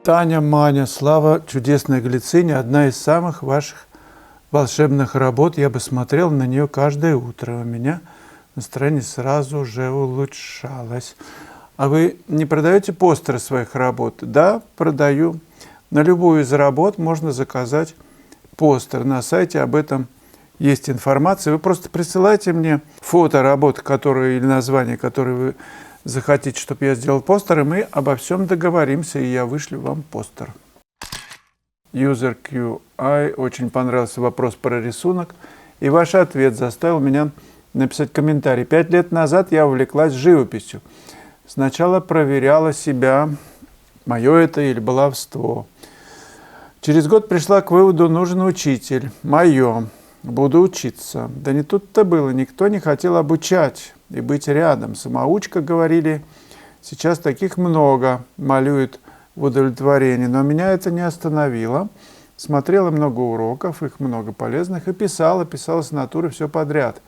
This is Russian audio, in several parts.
Таня, Маня, Слава, чудесная глициния, одна из самых ваших волшебных работ. Я бы смотрел на нее каждое утро. У меня настроение сразу же улучшалось. А вы не продаете постеры своих работ? Да, продаю. На любую из работ можно заказать постер. На сайте об этом есть информация. Вы просто присылайте мне фото работы, которые, или название, которые вы захотите, чтобы я сделал постер, и мы обо всем договоримся, и я вышлю вам постер. User QI, очень понравился вопрос про рисунок, и ваш ответ заставил меня написать комментарий. 5 лет назад я увлеклась живописью. Сначала проверяла себя, мое это или баловство. Через год пришла к выводу, нужен учитель. Мое. Буду учиться. Да не тут-то было. Никто не хотел обучать и быть рядом. Самоучка, говорили, сейчас таких много, малюют в удовлетворении. Но меня это не остановило. Смотрела много уроков, их много полезных, и писала с натуры все подряд.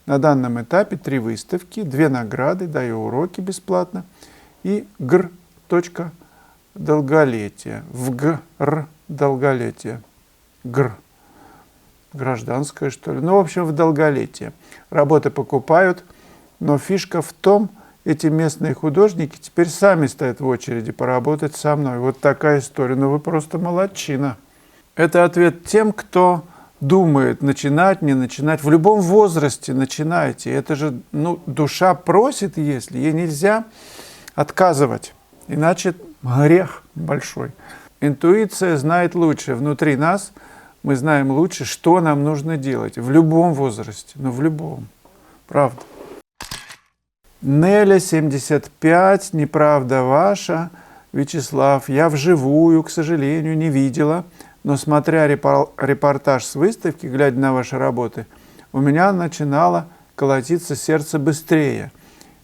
На данном этапе 3 выставки, 2 награды, даю уроки бесплатно. И долголетие. В долголетие. Гражданское, что ли. Ну, в общем, в долголетие. Работы покупают, но фишка в том, эти местные художники теперь сами стоят в очереди поработать со мной. Вот такая история. Ну, вы просто молодчина. Это ответ тем, кто думает, начинать, не начинать. В любом возрасте начинайте. Это же, душа просит, если. Ей нельзя отказывать. Иначе грех большой. Интуиция знает лучше. Внутри нас мы знаем лучше, что нам нужно делать. В любом возрасте. В любом. Правда. Неля, 75, неправда ваша. Вячеслав, я вживую, к сожалению, не видела, но смотря репортаж с выставки, глядя на ваши работы, у меня начинало колотиться сердце быстрее.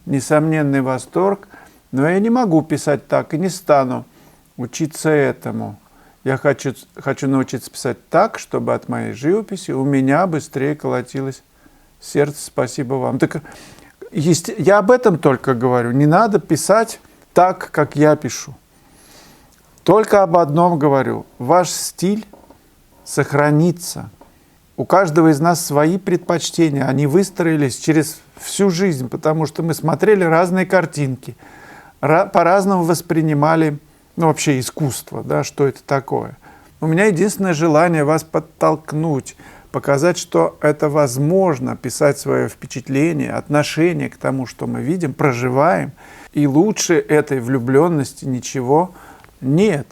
Несомненный восторг, но я не могу писать так и не стану учиться этому. Я хочу научиться писать так, чтобы от моей живописи у меня быстрее колотилось сердце. Спасибо вам. Так, я об этом только говорю. Не надо писать так, как я пишу. Только об одном говорю. Ваш стиль сохранится. У каждого из нас свои предпочтения. Они выстроились через всю жизнь, потому что мы смотрели разные картинки, по-разному воспринимали вообще искусство, да, что это такое. У меня единственное желание вас подтолкнуть, показать, что это возможно, писать свое впечатление, отношение к тому, что мы видим, проживаем, и лучше этой влюбленности ничего нет.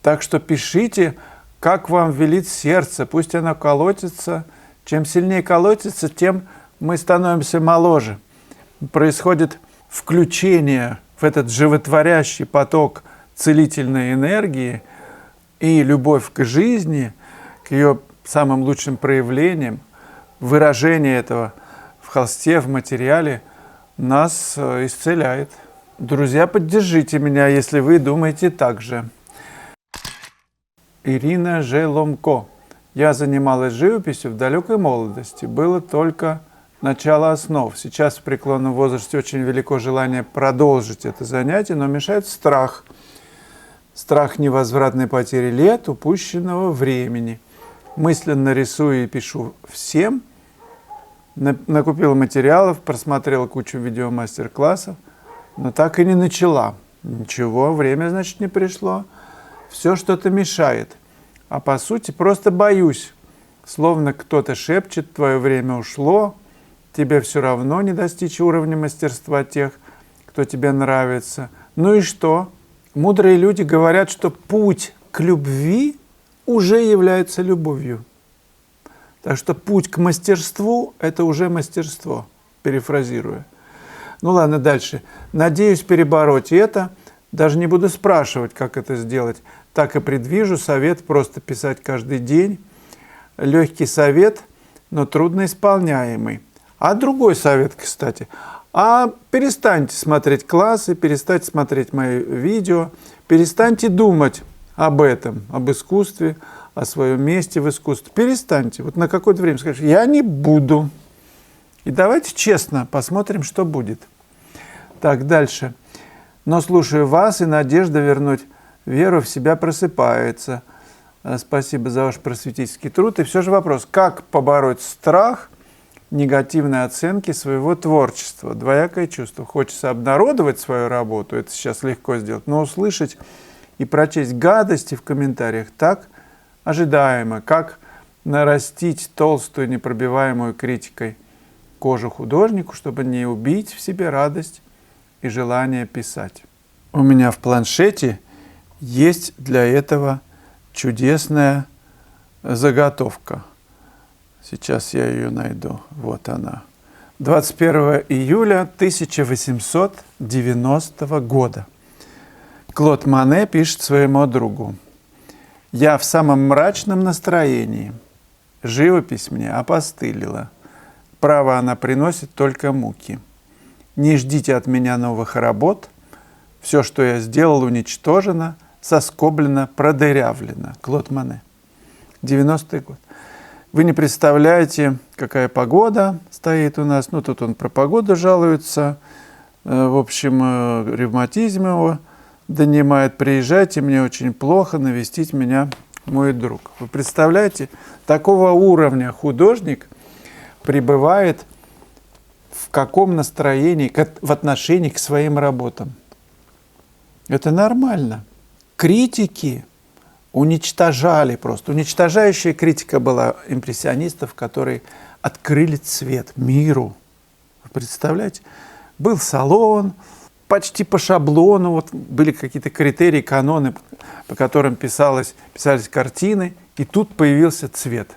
Так что пишите, как вам велит сердце, пусть оно колотится. Чем сильнее колотится, тем мы становимся моложе. Происходит включение в этот животворящий поток целительной энергии, и любовь к жизни, к ее самым лучшим проявлениям, выражение этого в холсте, в материале нас исцеляет. Друзья, поддержите меня, если вы думаете так же. Ирина Желомко. Я занималась живописью в далекой молодости. Было только начало основ. Сейчас в преклонном возрасте очень велико желание продолжить это занятие, но мешает страх. Страх невозвратной потери лет, упущенного времени. Мысленно рисую и пишу всем. Накупила материалов, просмотрела кучу видеомастер-классов, но так и не начала. Ничего, время, значит, не пришло. Все что-то мешает. А по сути просто боюсь. Словно кто-то шепчет, твое время ушло, тебе все равно не достичь уровня мастерства тех, кто тебе нравится. Ну и что? Мудрые люди говорят, что путь к любви уже является любовью. Так что путь к мастерству – это уже мастерство, перефразируя. Ну ладно, дальше. Надеюсь перебороть это. Даже не буду спрашивать, как это сделать. Так и предвижу совет просто писать каждый день. Легкий совет, но трудно исполняемый. А другой совет, кстати. Перестаньте смотреть классы, перестаньте смотреть мои видео, перестаньте думать об этом, об искусстве, о своем месте в искусстве. Перестаньте. Вот на какое-то время скажите, я не буду. И давайте честно посмотрим, что будет. Так, дальше. Но слушаю вас, и надежда вернуть вера в себя просыпается. Спасибо за ваш просветительский труд. И все же вопрос, как побороть страх негативной оценки своего творчества? Двоякое чувство. Хочется обнародовать свою работу, это сейчас легко сделать, но услышать и прочесть гадости в комментариях так ожидаемо, как нарастить толстую, непробиваемую критикой кожу художнику, чтобы не убить в себе радость и желание писать. У меня в планшете есть для этого чудесная заготовка. Сейчас я ее найду. Вот она. 21 июля 1890 года. Клод Моне пишет своему другу: «Я в самом мрачном настроении. Живопись мне опостылила. Право, она приносит только муки. Не ждите от меня новых работ. Все, что я сделал, уничтожено, соскоблено, продырявлено». Клод Моне. 90-й год. Вы не представляете, какая погода стоит у нас. Ну, тут он про погоду жалуется. В общем, ревматизм его донимает. Приезжайте, мне очень плохо, навестить меня мой друг. Вы представляете, такого уровня художник пребывает в каком настроении, в отношении к своим работам. Это нормально. Критики уничтожали просто. Уничтожающая критика была импрессионистов, которые открыли цвет миру. Вы представляете? Был салон, почти по шаблону, вот были какие-то критерии, каноны, по которым писались картины, и тут появился цвет.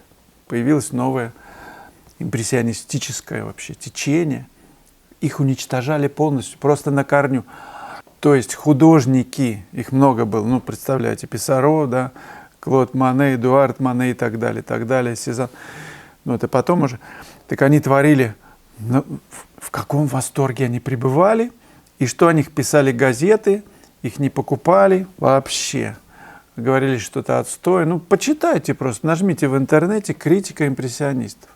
Появилось новое импрессионистическое вообще течение. Их уничтожали полностью, просто на корню. То есть художники, их много было, ну, представляете, Писсаро, да, Клод Моне, Эдуард Моне и так далее, Сезанн. Ну, это потом уже. Так они творили, ну, в каком восторге они пребывали, и что о них писали газеты, их не покупали вообще. Говорили, что это отстой. Ну, почитайте просто, нажмите в интернете «Критика импрессионистов».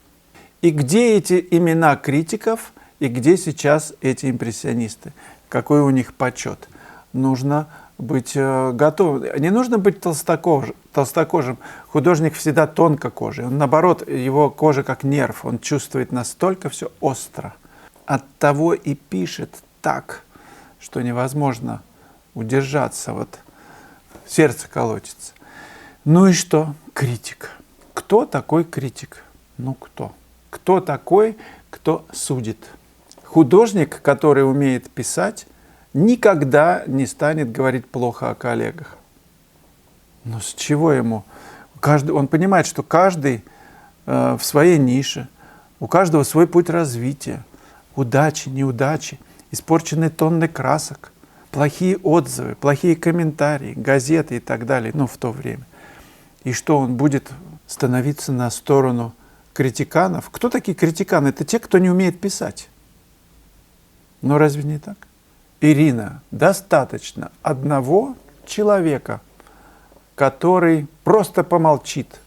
И где эти имена критиков, и где сейчас эти импрессионисты? Какой у них почет? Нужно быть готовым. Не нужно быть толстокожим. Художник всегда тонкокожий. Он, наоборот, его кожа как нерв. Он чувствует настолько все остро. Оттого и пишет так, что невозможно удержаться. Вот сердце колотится. Ну и что? Критик. Кто такой критик? Ну кто? Кто такой, кто судит? Художник, который умеет писать, никогда не станет говорить плохо о коллегах. Но с чего ему? Он понимает, что каждый в своей нише, у каждого свой путь развития, удачи, неудачи, испорченные тонны красок, плохие отзывы, плохие комментарии, газеты и так далее, ну, в то время. И что он будет становиться на сторону критиканов? Кто такие критиканы? Это те, кто не умеет писать. Но разве не так? Ирина, достаточно одного человека, который просто помолчит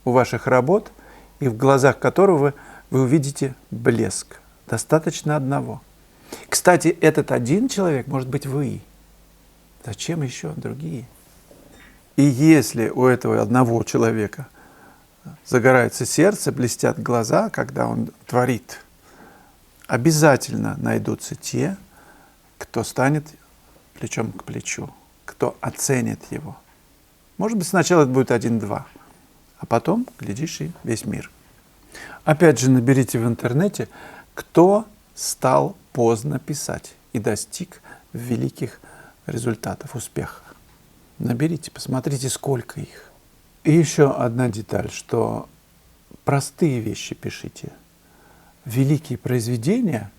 у ваших работ, и в глазах которого вы увидите блеск. Достаточно одного. Кстати, этот один человек может быть вы. Зачем еще другие? И если у этого одного человека загорается сердце, блестят глаза, когда он творит, обязательно найдутся те, кто станет плечом к плечу, кто оценит его. Может быть, сначала это будет 1-2, а потом, глядишь, и весь мир. Опять же, наберите в интернете, кто стал поздно писать и достиг великих результатов, успеха. Наберите, посмотрите, сколько их. И еще одна деталь, что простые вещи пишите. Великие произведения,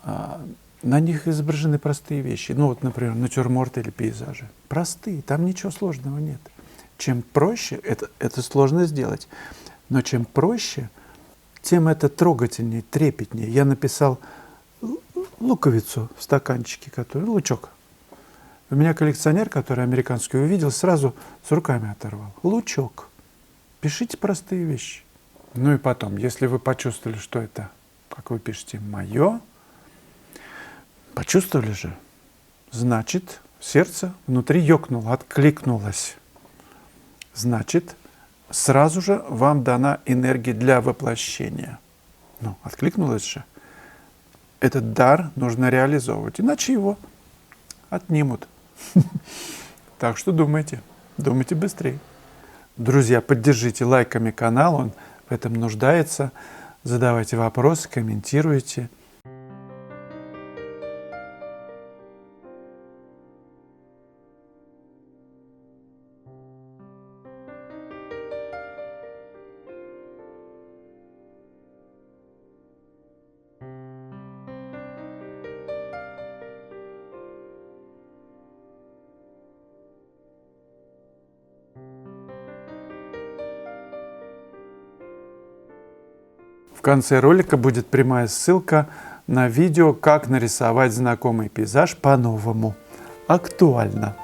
на них изображены простые вещи. Ну вот, например, натюрморты или пейзажи. Простые, там ничего сложного нет. Чем проще, это сложно сделать, но чем проще, тем это трогательнее, трепетнее. Я написал луковицу в стаканчике, лучок. У меня коллекционер, который американский увидел, сразу с руками оторвал. Лучок. Пишите простые вещи. Ну и потом, если вы почувствовали, что это, как вы пишете, мое, почувствовали же, значит, сердце внутри ёкнуло, откликнулось. Значит, сразу же вам дана энергия для воплощения. Ну, откликнулось же. Этот дар нужно реализовывать, иначе его отнимут. Так что думайте быстрее. Друзья, поддержите лайками канал, он в этом нуждается. Задавайте вопросы, комментируйте. В конце ролика будет прямая ссылка на видео, как нарисовать знакомый пейзаж по-новому. Актуально.